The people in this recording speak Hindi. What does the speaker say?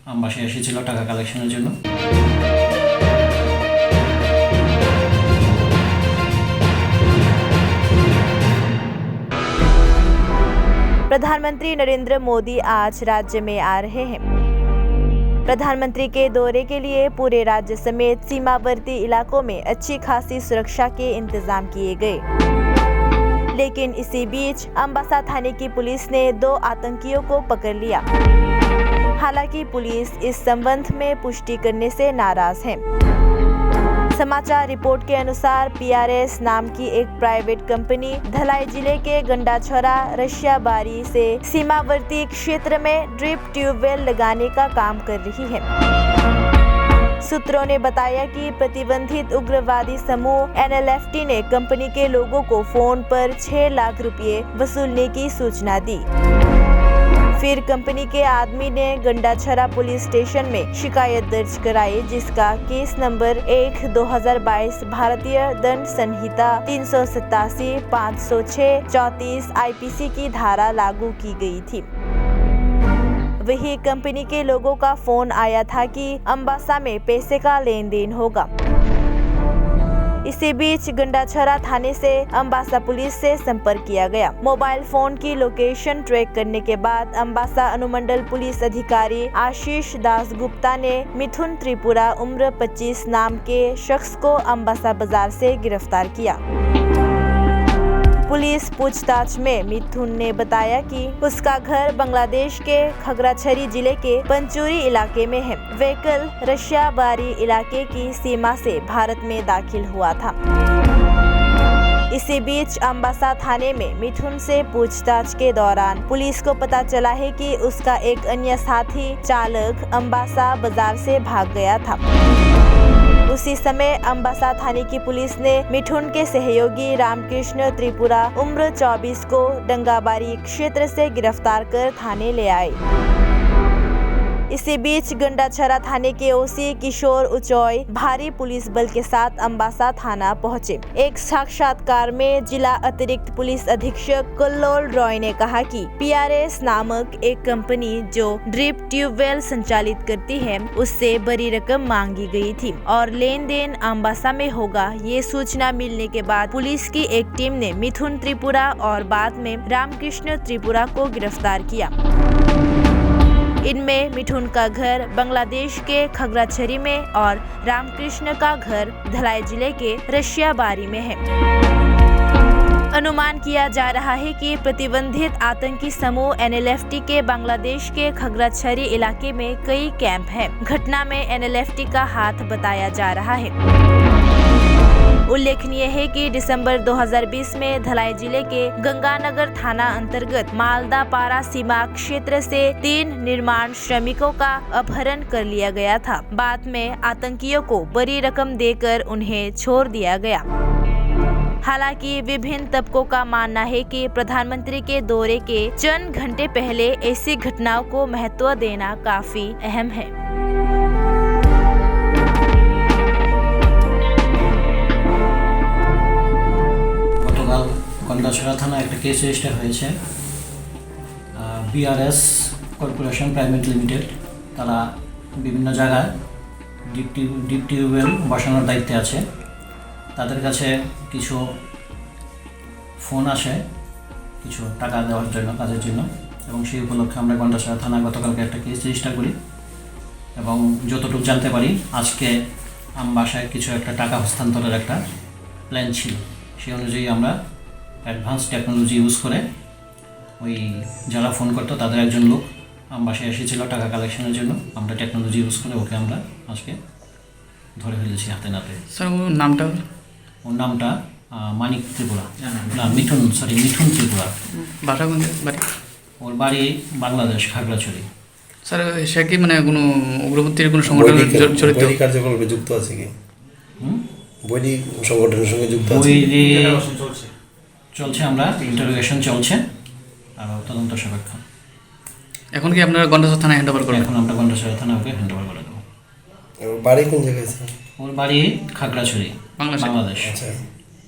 বাসায় এসেছিল টাকা কালেকশনের জন্য। प्रधानमंत्री नरेंद्र मोदी आज राज्य में आ रहे हैं। प्रधानमंत्री के दौरे के लिए पूरे राज्य समेत सीमावर्ती इलाकों में अच्छी खासी सुरक्षा के इंतजाम किए गए। लेकिन इसी बीच अम्बासा थाने की पुलिस ने 2 आतंकियों को पकड़ लिया। हालांकि पुलिस इस संबंध में पुष्टि करने से नाराज है। समाचार रिपोर्ट के अनुसार PRS नाम की एक प्राइवेट कंपनी धलाई जिले के गंडाछोरा रशियाबारी से सीमावर्ती क्षेत्र में ड्रिप ट्यूबवेल लगाने का काम कर रही है। सूत्रों ने बताया कि प्रतिबंधित उग्रवादी समूह NLFT ने कंपनी के लोगों को फोन पर 6 लाख रुपए वसूलने की सूचना दी। फिर कंपनी के आदमी ने गंडाछोरा पुलिस स्टेशन में शिकायत दर्ज कराई, जिसका केस नंबर 1/2022 भारतीय दंड संहिता 387, 506, 34 IPC की धारा लागू की गई थी। वही कंपनी के लोगों का फोन आया था कि अम्बासा में पैसे का लेन देन होगा। इसी बीच गंडाछोरा थाने से अम्बासा पुलिस से संपर्क किया गया। मोबाइल फोन की लोकेशन ट्रैक करने के बाद अम्बासा अनुमंडल पुलिस अधिकारी आशीष दास गुप्ता ने मिथुन त्रिपुरा उम्र 25 नाम के शख्स को अम्बासा बाजार से गिरफ्तार किया। पुलिस पूछताछ में मिथुन ने बताया कि उसका घर बांग्लादेश के खगराछरी जिले के पंचूरी इलाके में है। वह कल रशियाबारी इलाके की सीमा से भारत में दाखिल हुआ था। इसी बीच अम्बासा थाने में मिथुन से पूछताछ के दौरान पुलिस को पता चला है कि उसका एक अन्य साथी चालक अम्बासा बाजार से भाग गया था। उसी समय अम्बासा थाने की पुलिस ने मिथुन के सहयोगी रामकृष्ण त्रिपुरा उम्र 24 को डंगाबारी क्षेत्र से गिरफ्तार कर थाने ले आए। इसी बीच गंडाछोरा थाने के OC किशोर उचोय भारी पुलिस बल के साथ अम्बासा थाना पहुंचे। एक साक्षात्कार में जिला अतिरिक्त पुलिस अधीक्षक कल्लोल रॉय ने कहा कि PRS नामक एक कंपनी जो ड्रिप ट्यूबवेल संचालित करती है, उससे बड़ी रकम मांगी गई थी और लेन देन अम्बासा में होगा। ये सूचना मिलने के बाद पुलिस की एक टीम ने मिथुन त्रिपुरा और बाद में रामकृष्ण त्रिपुरा को गिरफ्तार किया। इनमें मिथुन का घर बांग्लादेश के खगराछरी में और रामकृष्ण का घर धलाई जिले के रशियाबारी में है। अनुमान किया जा रहा है कि प्रतिबंधित आतंकी समूह NLFT के बांग्लादेश के खगराछरी इलाके में कई कैंप हैं। घटना में NLFT का हाथ बताया जा रहा है। उल्लेखनीय है कि दिसंबर 2020 में धलाई जिले के गंगानगर थाना अंतर्गत मालदापारा सीमा क्षेत्र से 3 निर्माण श्रमिकों का अपहरण कर लिया गया था। बाद में आतंकियों को बड़ी रकम देकर उन्हें छोड़ दिया गया। हालांकि विभिन्न तबकों का मानना है कि प्रधानमंत्री के दौरे के चंद घंटे पहले ऐसी घटनाओं को महत्व देना काफी अहम है। গন্ডাছড়া থানা একটা কেস রেজিস্টার হয়েছে। BRS কর্পোরেশন প্রাইভেট লিমিটেড তারা বিভিন্ন জায়গায় ডিপ টিউবওয়েল বসানোর দায়িত্বে আছে। তাদের কাছে কিছু ফোন আসে কিছু টাকা দেওয়ার জন্য, কাজের জন্য, এবং সেই উপলক্ষে আমরা গন্ডাছড়া থানায় গতকালকে একটা কেস রেজিস্টার করি এবং যতটুকু জানতে পারি আজকে বাসায় কিছু একটা টাকা হস্তান্তরের একটা প্ল্যান ছিল। সেই অনুযায়ী আমরা অ্যাডভান্স টেকনোলজি ইউজ করে ওই যারা ফোন করতো তাদের একজন লোক বাসায় এসেছিল টাকা কালেকশনের জন্য। আমরা টেকনোলজি ইউজ করে ওকে আমরা আজকে ধরে ফেলেছি হাতে নাতে। স্যার ওর নামটা মানিক ত্রিপুরা, না মিথুন ত্রিপুরা। বাসা কোন বাড়ি? ওর বাড়ি বাংলাদেশ খাগড়াছড়ি। স্যার সে কি মানে কোনো উগ্রপন্থীর কোনো সংগঠনের জড়িত? বৈদিক কার্যকলাপে যুক্ত আছে কি? বৈদিক সংগঠনের সঙ্গে যুক্ত আছে? চলছে, আমরা ইন্টারোগেশন চলছে আর তদন্ত সাপেক্ষ। এখন কি আপনারা গন্ডাছড়া থানায় হ্যান্ড ওভার করবেন? এখন আমরা গন্ডাছড়া থানা ওকে হ্যান্ড ওভার করে দেবো। বাড়ি কোন জায়গায়? ওর বাড়ি খাগড়াছড়ি, বাংলাদেশ। আচ্ছা।